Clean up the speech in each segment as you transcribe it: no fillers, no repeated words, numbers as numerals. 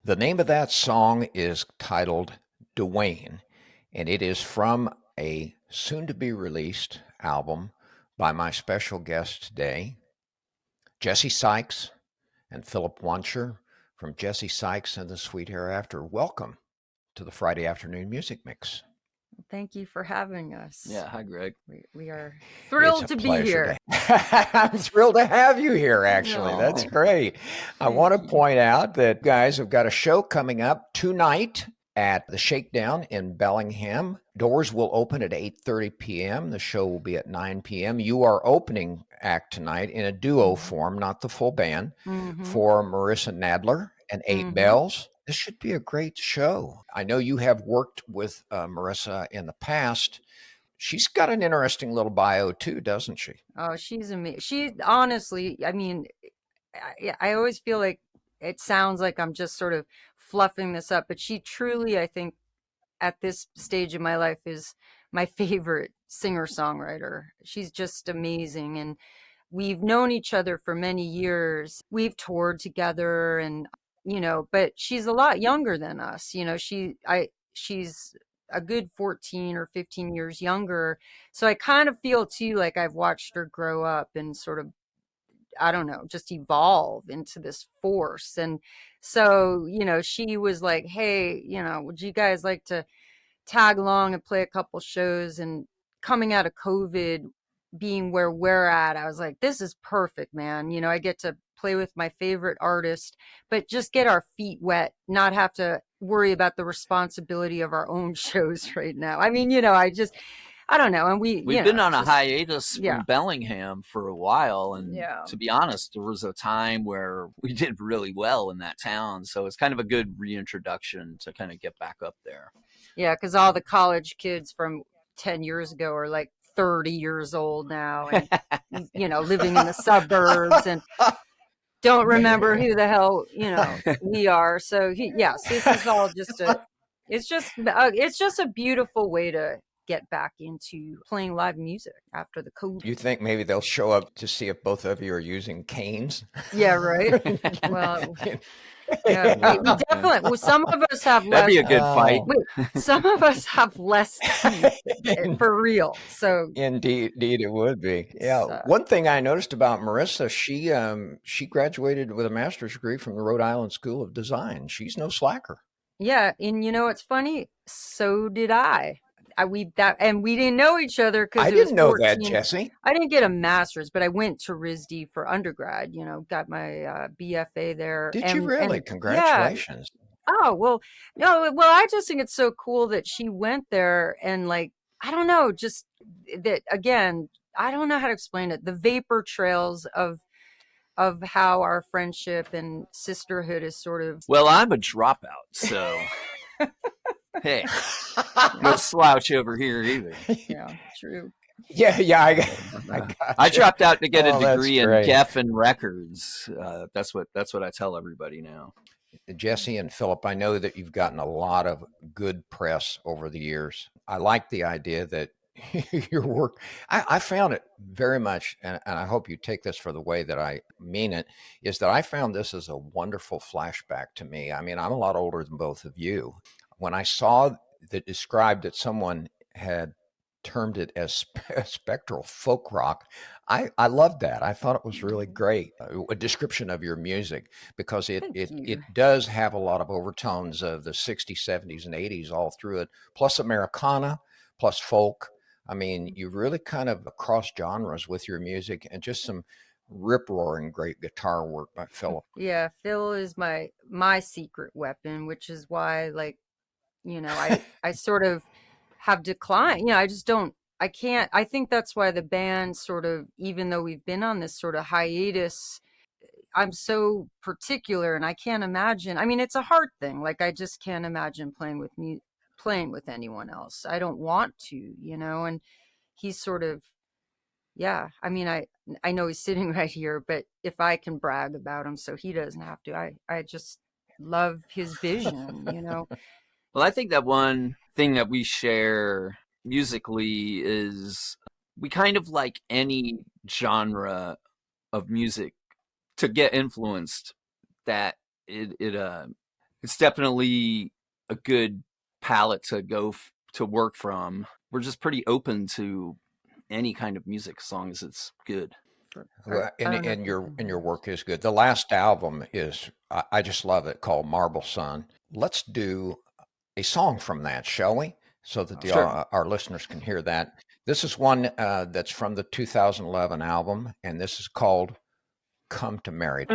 The name of that song is titled Dwayne, and it is from a soon to be released album by my special guests today, Jesse Sykes and Philip Wandscher from Jesse Sykes and the Sweet Hereafter. Welcome to the Friday Afternoon Music Mix. Thank you for having us. Yeah, hi, Greg. We are thrilled to be here. I'm thrilled to have you here, actually. No. That's great. I want to point out that guys have got a show coming up tonight at the Shakedown in Bellingham. Doors will open at 8:30 p.m. The show will be at 9 p.m. You are opening act tonight in a duo form, not the full band, for Marissa Nadler and Eight Bells. This should be a great show. I know you have worked with Marissa in the past. She's got an interesting little bio too, doesn't she? Oh, she's amazing. She honestly, I mean, I always feel like it sounds like I'm just sort of fluffing this up, but she truly, I think, at this stage of my life is my favorite singer-songwriter. She's just amazing. And we've known each other for many years. We've toured together and, but she's a lot younger than us. She's a good 14 or 15 years younger. So I kind of feel too like I've watched her grow up and sort of, I don't know, just evolve into this force. And so, she was like, hey, would you guys like to tag along and play a couple shows? And coming out of COVID, being where we're at, I was like, this is perfect, man. I get to play with my favorite artist, but just get our feet wet, not have to worry about the responsibility of our own shows right now. I mean, I don't know. And we've been on a hiatus from Bellingham for a while. And to be honest, there was a time where we did really well in that town. So it's kind of a good reintroduction to kind of get back up there. Yeah, because all the college kids from 10 years ago are like 30 years old now and, living in the suburbs and don't remember who the hell, we are. So yes, this is all just it's just a beautiful way to get back into playing live music after the COVID. You think maybe they'll show up to see if both of you are using canes? Yeah, right. Well, yeah, we definitely. Well, some of us have less. That'd be a good fight. Some of us have less teeth, for real. So indeed, it would be. Yeah. One thing I noticed about Marissa, she graduated with a master's degree from the Rhode Island School of Design. She's no slacker. Yeah, and it's funny. So did I. We didn't know each other because I didn't know that, Jesse. I didn't get a master's, but I went to RISD for undergrad. Got my BFA there. Did you really? Congratulations. Yeah. Oh well, no. Well, I just think it's so cool that she went there and I don't know, just that again. I don't know how to explain it. The vapor trails of how our friendship and sisterhood is sort of. Well, I'm a dropout, so. Hey, no slouch over here either. Yeah, true. Yeah. I dropped out to get a degree in Geffen records. That's what I tell everybody now. Jesse and Philip, I know that you've gotten a lot of good press over the years. I like the idea that your work, I found it very much, and I hope you take this for the way that I mean it, is that I found this as a wonderful flashback to me. I mean, I'm a lot older than both of you. When I saw that described that someone had termed it as spectral folk rock, I loved that. I thought it was really great, a description of your music, because it does have a lot of overtones of the 60s, 70s, and 80s all through it, plus Americana, plus folk. I mean, you really kind of cross genres with your music, and just some rip-roaring great guitar work by Philip. Yeah, Phil is my secret weapon, which is why, I sort of have declined. I can't. I think that's why the band sort of, even though we've been on this sort of hiatus, I'm so particular and I can't imagine. I mean, it's a hard thing. I just can't imagine playing with anyone else. I don't want to, and he's sort of, yeah. I mean, I know he's sitting right here, but if I can brag about him so he doesn't have to, I just love his vision, Well, I think that one thing that we share musically is we kind of like any genre of music to get influenced, that it it's definitely a good palette to to work from. We're just pretty open to any kind of music as long as it's good. And your work is good. The last album is I just love it, called Marble Sun. Let's do a song from that, shall we? So that Sure. our listeners can hear that. This is one that's from the 2011 album, and this is called "Come to Married."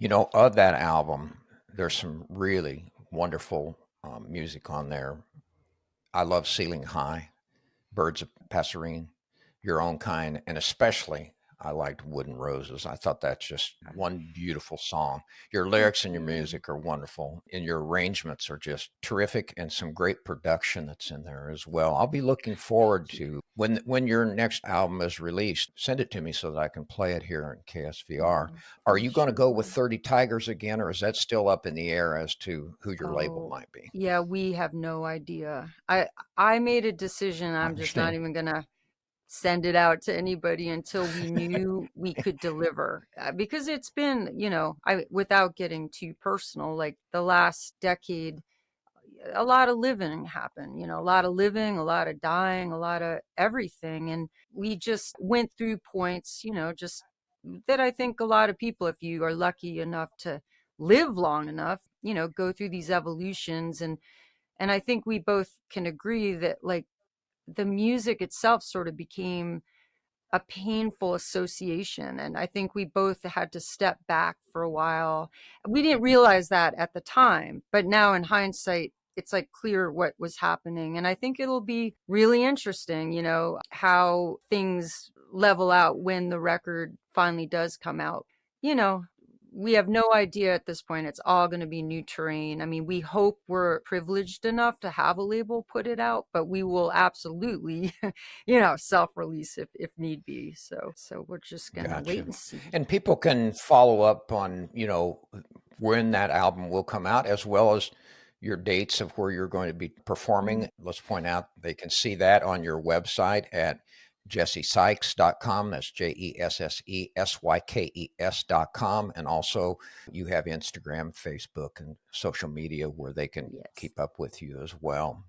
You know, of that album, there's some really wonderful music on there. I love Ceiling High, Birds of Passerine. your own kind, and especially I liked Wooden Roses. I thought that's just one beautiful song. Your lyrics and your music are wonderful, and your arrangements are just terrific, and some great production that's in there as well. I'll be looking forward to when your next album is released. Send it to me so that I can play it here in KSVR. Are you going to go with 30 Tigers again, or is that still up in the air as to who your label might be? Yeah, we have no idea. I made a decision. I'm just not even gonna send it out to anybody until we knew we could deliver, because it's been, without getting too personal, like the last decade, a lot of living happened, a lot of living, a lot of dying, a lot of everything. And we just went through points, just that I think a lot of people, if you are lucky enough to live long enough, go through these evolutions. And I think we both can agree that, like, the music itself sort of became a painful association. And I think we both had to step back for a while. We didn't realize that at the time, but now in hindsight, it's like clear what was happening. And I think it'll be really interesting, how things level out when the record finally does come out. We have no idea at this point. It's all going to be new terrain. I mean, we hope we're privileged enough to have a label put it out, but we will absolutely, self-release if need be. So we're just going to wait and see. And people can follow up on, when that album will come out, as well as your dates of where you're going to be performing. Let's point out they can see that on your website at jessesykes.com. That's JESSESYKES.com. And also you have Instagram, Facebook, and social media where they can keep up with you as well.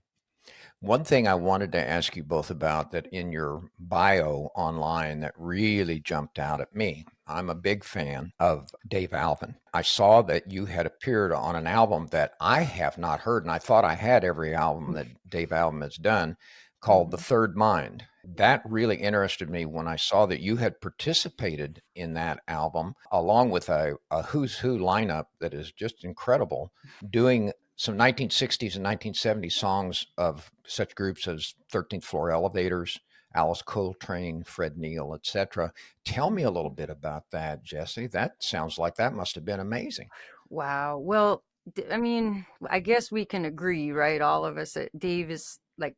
One thing I wanted to ask you both about that in your bio online that really jumped out at me. I'm a big fan of Dave Alvin. I saw that you had appeared on an album that I have not heard, and I thought I had every album that Dave Alvin has done, called The Third Mind. That really interested me when I saw that you had participated in that album, along with a who's who lineup that is just incredible, doing some 1960s and 1970s songs of such groups as 13th Floor Elevators, Alice Coltrane, Fred Neil, etc. Tell me a little bit about that, Jesse. That sounds like that must have been amazing. Wow. Well, I mean, I guess we can agree, right? All of us that Dave is like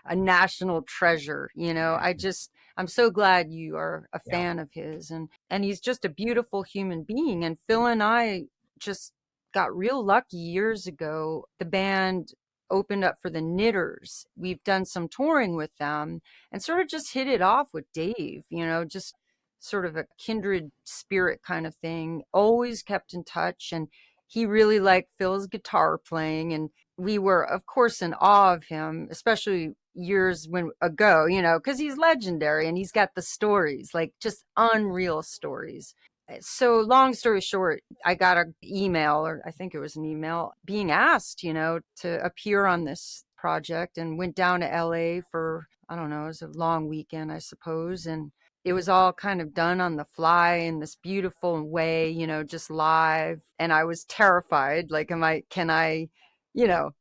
a national treasure. I'm so glad you are a fan of his, and he's just a beautiful human being. And Phil and I just got real lucky years ago. The band opened up for the Knitters. We've done some touring with them and sort of just hit it off with Dave, just sort of a kindred spirit kind of thing. Always kept in touch, and he really liked Phil's guitar playing, and we were, of course, in awe of him, especially years ago, because he's legendary and he's got the stories, like just unreal stories. So long story short, I got an email, or I think it was an email, being asked, to appear on this project, and went down to LA for, I don't know, it was a long weekend, I suppose. And it was all kind of done on the fly in this beautiful way, just live. And I was terrified, like, can I,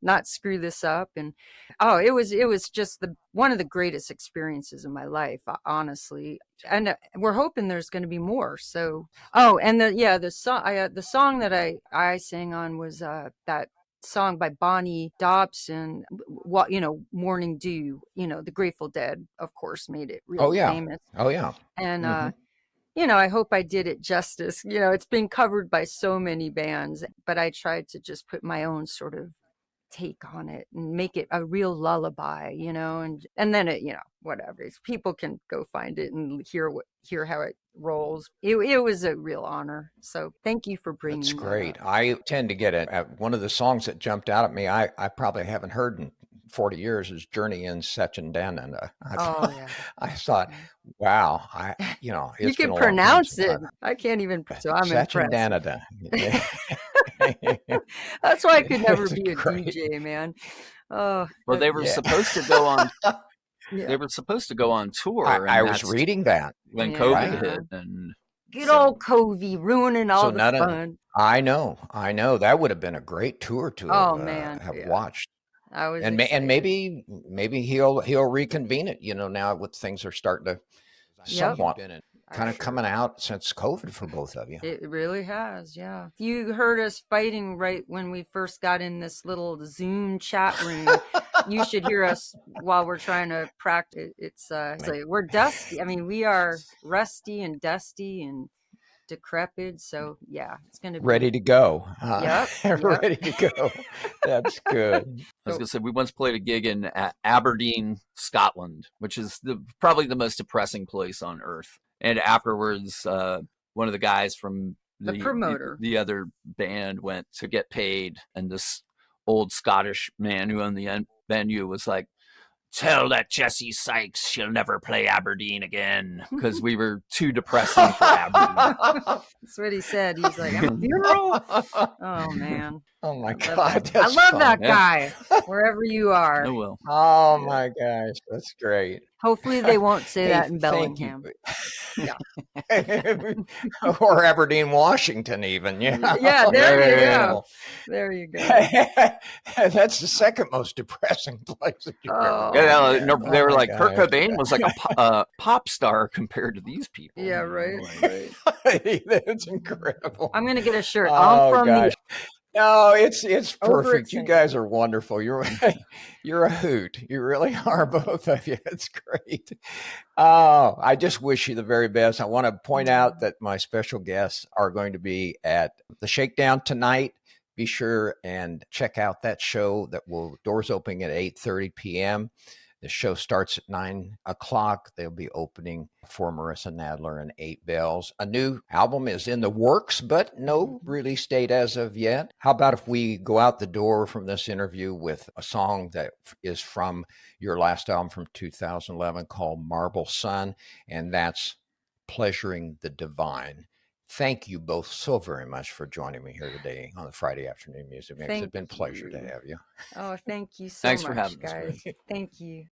not screw this up? And it was just one of the greatest experiences of my life, honestly. And we're hoping there's going to be more. So, and the song that I sang on was that song by Bonnie Dobson, Morning Dew. The Grateful Dead, of course, made it really famous. Oh yeah. And I hope I did it justice. It's been covered by so many bands, but I tried to just put my own sort of take on it and make it a real lullaby, and then it, whatever. People can go find it and hear how it rolls. It was a real honor. So thank you for bringing That's that great. up. I tend to get it. One of the songs that jumped out at me, I probably haven't heard in 40 years, is Journey in Sechendananda. I thought, wow, you can pronounce it. I can't even, so I'm Sechendananda. That's why I could never be a DJ, man. Well, they were supposed to go on. They were supposed to go on tour. I was reading that when COVID hit, and good old Covey ruining all the fun. I know. That would have been a great tour to have watched. I was and excited. maybe he'll reconvene it. Now with things are starting to somewhat kind of coming out since COVID for both of you. It really has, yeah. You heard us fighting right when we first got in this little Zoom chat room. You should hear us while we're trying to practice. It's like we're dusty. I mean, we are rusty and dusty and decrepit. So yeah, it's going to be ready to go. Yep. Ready to go. That's good. I was going to say, we once played a gig in Aberdeen, Scotland, which is probably the most depressing place on earth. And afterwards, one of the guys from the promoter, the other band, went to get paid, and this old Scottish man who owned the venue was like, "Tell that Jessie Sykes she'll never play Aberdeen again," because we were too depressing for Aberdeen. That's what he said. He's like, "I'm a funeral." Oh man. Oh my God. I love that guy. Wherever you are. I will. Oh my gosh, that's great. Hopefully they won't say that in Bellingham. Yeah. Or Aberdeen, Washington, even. Yeah. Yeah, there you go. There you go. That's the second most depressing place that you've ever been. They were like, Kurt Cobain was like a pop star compared to these people. Yeah, right. That's incredible. I'm gonna get a shirt. I'm from gosh. No, it's perfect. You guys are wonderful. You're a hoot. You really are, both of you. It's great. Oh, I just wish you the very best. I want to point out that my special guests are going to be at the Shakedown tonight. Be sure and check out that show. Doors opening at 8:30 p.m. The show starts at 9 o'clock. They'll be opening for Marissa Nadler and 8 Bells. A new album is in the works, but no release date as of yet. How about if we go out the door from this interview with a song that is from your last album from 2011 called Marble Sun, and that's Pleasuring the Divine. Thank you both so very much for joining me here today on the Friday Afternoon Music Mix. It's been a pleasure to have you. Oh, thank you so much, Thanks for having guys. us. Thank you.